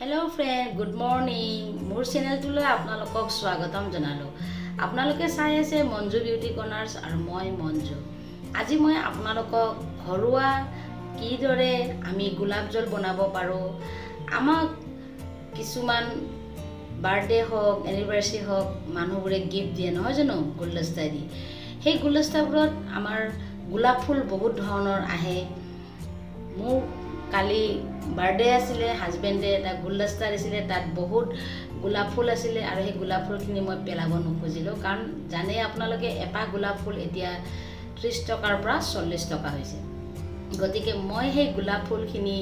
hello friend good morning मोर channel तो आपनालोকক स्वागतम जनालो आपनालोके चाइ आछे मंजू बिउटी कर्नार्स और मैं मंजू আজি मैं आपनालोকক घरुआ किदरे आमी गुलाब जल बनाब पारो आमाक किछुमान बार्थडे हक एनिभार्सारी हक मानुहबुरे गिफ्ट दिए নহয় জানো गुलदस्ता दी সেই गुलदस्ताबुरत आमार गुलाब फुल बहुत धৰণৰ आহে মোৰ काली बार्थडे आছিলে हाजबेंडे এটা गुलदस्ता दिছিলে তাত बहुत गुलाब फुल आছিলে আৰু সেই गुलाब फुलখিনি মই পেলাব নখুজিলো কাৰণ জানে আপোনালোকে এপা गुलाब फुल এতিয়া 30 টকাৰ পৰা 40 টকা হৈছে গতিকে মই সেই गुलाब फुलখিনি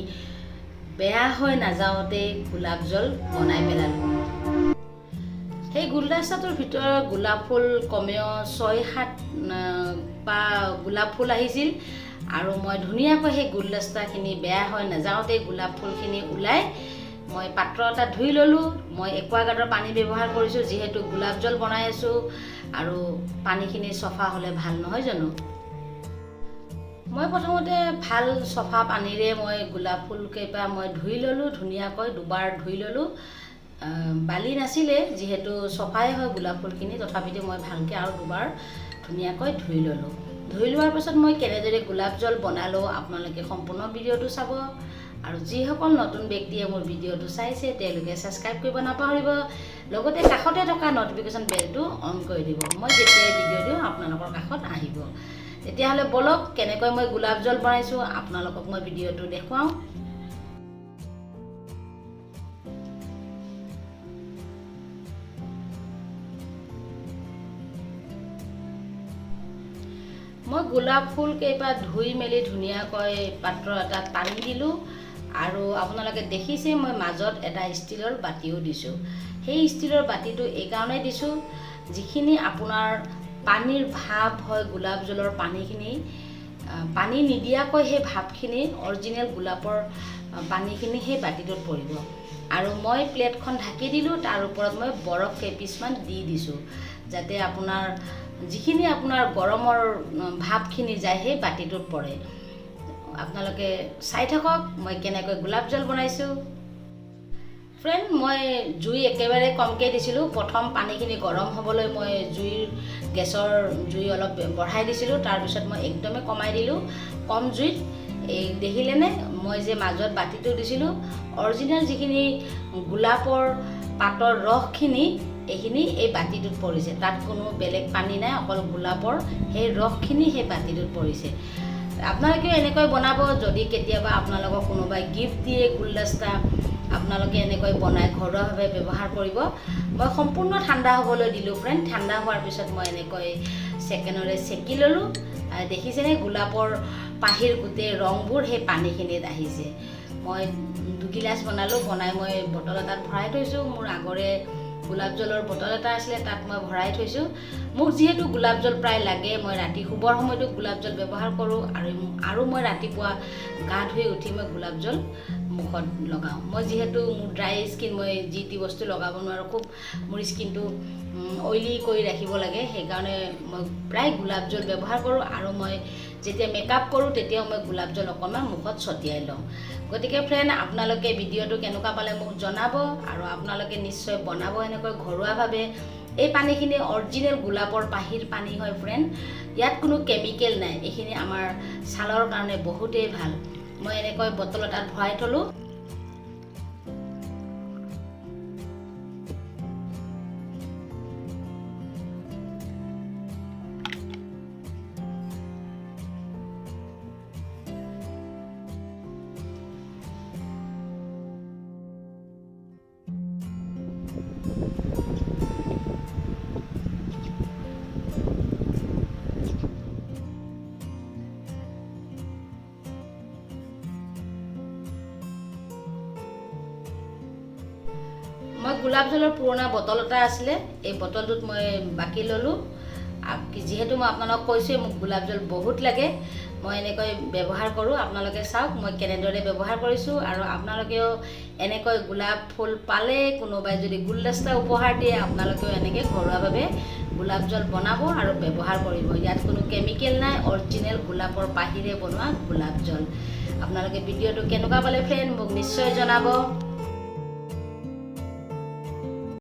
বেয়া হৈ নাযাওতে गुलाब जल বনাই পেলালো সেই गुलदस्ताটোৰ ভিতৰত गुलाब फुल কমেও 6-7 পা गुलाब फुल আহিছিল আৰু মই ধুনিয়াকৈ সেই गुलदस्ताখিনি বেয়া হৈ নাযাওতে गुलाब फुलখিনি উলাই মই পাত্ৰ এটা ধুই ললো মই একুৱাগাৰ্ডৰ পানী ব্যৱহাৰ কৰিছো যেহেতু गुलाब जल বনাই আছো আৰু পানীখিনি সফা হলে ভাল নহয় জানো মই প্ৰথমতে ভাল সফা পানীৰে মই गुलाब फुल কেইপা মই ধুই ললো ধুনিয়াকৈ দুবাৰ ধুই ললো বালি নাছিলে যেহেতু সফাই হয় गुलाब फुलখিনি তথাপিতো মই ভালকে আৰু দুবাৰ ধুনিয়াকৈ ধুই ললো ধুই লোৱাৰ পাছত মই কেনেদৰে गुलाब जल বনালো আপোনালোকে সম্পূৰ্ণ ভিডিওটো চাব আৰু যিসকল নতুন ব্যক্তিয়ে মোৰ ভিডিওটো চাইছে তেওঁলোকে সাবস্ক্ৰাইব কৰিব নাপাহৰিব লগতে কাষতে থকা নটিফিকেশন বেলটো অন কৰি দিব মই যেতিয়া ভিডিও দিও আপোনালোকৰ কাষত আহিব তেতিয়া হলে বলক কেনেকৈ মই गुलाब जल বনাইছো আপোনালোকক মই ভিডিওটো দেখুৱাও মই गुलाब फुल केइपा धुई मेली धुनियाকৈ पात्र এটা পানী দিলো আৰু আপোনালোকে দেখিছে মই মাজত এটা ষ্টিলৰ বাটিও দিছো সেই ষ্টিলৰ বাটিটো এই কাৰণে দিছো যিখিনি আপোনাৰ পানীৰ ভাব হয় गुलाब जলৰ পানীখিনি পানী নিদিয়াকৈ সেই ভাবখিনি অৰিজিনাল गुलाबर পানীখিনি সেই বাটিটোত পৰিব আৰু মই প্লেটখন ঢাকি দিলো তাৰ ওপৰত মই বৰফ কেইপিছমান দি দিছো যাতে আপোনাৰ যিখিনি আপোনাৰ গৰমৰ ভাবখিনি যায় সেই বাটিটোত পৰে আপোনালোকে চাই থাকক মই কেনেকৈ गुलाब जल বনাইছো ফ্ৰেন্ড মই জুই একেবাৰে কমকৈ দিছিলো প্ৰথম পানীখিনি গৰম হ'বলৈ মই গেছৰ জুই অলপ বঢ়াই দিছিলো তাৰ পিছত মই একদমে কমাই দিলো কম জুইত এই দেখিলেনে মই যে মাজত বাটিটো দিছিলো অৰিজিনাল যিখিনি गुलाबर পাতৰ ৰসখিনি এইখিনি এই বাটিটোত পৰিছে তাত কোনো বেলেগ পানী নাই অকল गुलाबर সেই ৰসখিনি সেই বাটিটোত পৰিছে আপোনালোকে এনেকৈ বনাব যদি কেতিয়াবা আপোনালোকক কোনোবাই গিফট দিয়ে गुलदस्ता আপোনালোকে এনেকৈ বনাই ঘৰুৱাভাৱে ব্যৱহাৰ কৰিব মই সম্পূৰ্ণ ঠাণ্ডা হ'বলৈ দিলো ফ্ৰেন্ড ঠাণ্ডা হোৱাৰ পিছত মই এনেকৈ সেকেন্ডৰে সেকি ললো দেখিছেনে गुलाबर পাহিৰ গুটে ৰংবোৰ সেই পানীখিনিত আহিছে মই 2 গিলাস বনালো বনাই মই বটল এটাত ভৰাই থৈছো মোৰ আগৰে गुलाब जলৰ বটল এটা আছিল তাত মই ভৰাই থৈছো মোক যেহেতু गुलाब जल প্ৰায় লাগে মই ৰাতি শুবৰ সময়তো गुलाब जल ব্যৱহাৰ কৰো আৰু মই ৰাতিপুৱা গা ধুই উঠি মই गुलाब जल মুখত লগাও মই যেহেতু মোৰ ড্ৰাই স্কিন মই জিটি বস্তু লগাব নোৱাৰো খুব মোৰ স্কিনটো অইলি কৰি ৰাখিব লাগে সেই কাৰণে মই প্ৰায় गुलाब जल ব্যৱহাৰ কৰো আৰু মই যেতিয়া মেকআপ কৰো তেতিয়া মই गुलाब जल অকমান মুখত ছটিয়াই লওঁ গতিকে ফ্ৰেন্ড আপোনালোকে ভিডিওটো কেনেকুৱা পালে মোক জনাব আৰু আপোনালোকে নিশ্চয় বনাব এনেকৈ ঘৰুৱাভাৱে এই পানীখিনি অৰিজিনাল गुलाबर পাহিৰ পানী হয় ফ্ৰেন্ড ইয়াত কোনো কেমিকেল নাই এইখিনি আমাৰ ছালৰ কাৰণে বহুতেই ভাল মই এনেকৈ বটল এটাত ভৰাই থলো মই गुलाब जলৰ পুৰণা বটল এটা আছিল এই বটলটোত মই বাকি ললো যেহেতু মই আপোনালোকক কৈছো মোক गुलाब जल বহুত লাগে মই এনেকৈ ব্যৱহাৰ কৰো আপোনালোকে চাওক মই কেনেদৰে ব্যৱহাৰ কৰিছো আৰু আপোনালোকেও এনেকৈ गुलाब ফুল পালে কোনোবাই যদি गुलदस्ता উপহাৰ দিয়ে আপোনালোকেও এনেকৈ ঘৰুৱাভাৱে गुलाब जल বনাব আৰু ব্যৱহাৰ কৰিব ইয়াত কোনো কেমিকেল নাই অৰিজিনাল गुलाबर পাহিৰে বনোৱা गुलाब जल আপোনালোকে ভিডিওটো কেনেকুৱা পালে ফ্ৰেন্ড মোক নিশ্চয় জনাব